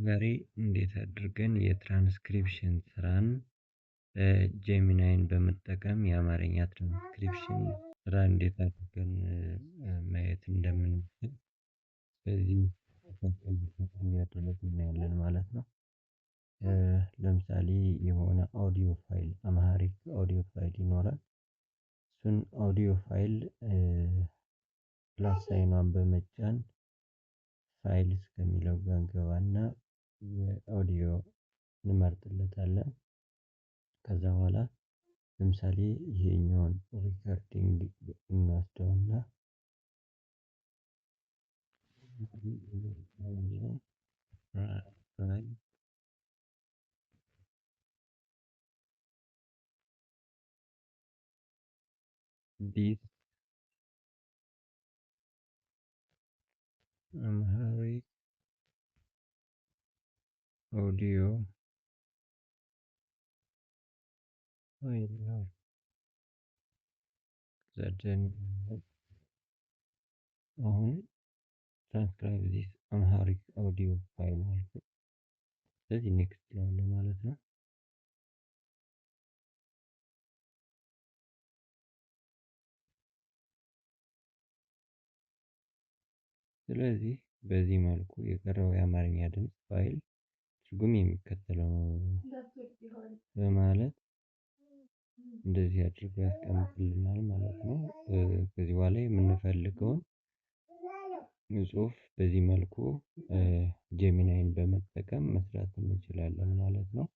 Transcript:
ዛሬ እንዴት አድርገን የትራንስክሪፕሽን ስራን ጄሚናይን በመጠቀም የአማርኛ ትራንስክሪፕሽን ስራ እንዴት አድርገን ማየት እንደምንችል በዚህ እያደረግን እናያለን ማለት ነው። ለምሳሌ የሆነ ኦዲዮ ፋይል አማሪክ ኦዲዮ ፋይል ይኖራል። እሱን ኦዲዮ ፋይል ፕላስ ሳይኗን በመጫን ፋይል እስከሚለው ጋር እንገባና የኦዲዮ እንመርጥለታለን። ከዛ በኋላ ለምሳሌ ይሄኛውን ሪከርዲንግ እንወስደውና ዲስ አምሃሪክ ኦዲዮ ፋይል ነው። ዘደን አሁን ትራንስክራይብ ዲስ አምሃሪክ ኦዲዮ ፋይል ማለት ነው። ስለዚህ ኔክስት እለዋለሁ ማለት ነው። ስለዚህ በዚህ መልኩ የቀረበው የአማርኛ ድምጽ ፋይል ትርጉም የሚከተለው በማለት እንደዚህ አድርጎ ያስቀምጥልናል ማለት ነው። ከዚህ በኋላ የምንፈልገውን ጽሁፍ በዚህ መልኩ ጄሚናይን በመጠቀም መስራት እንችላለን ማለት ነው።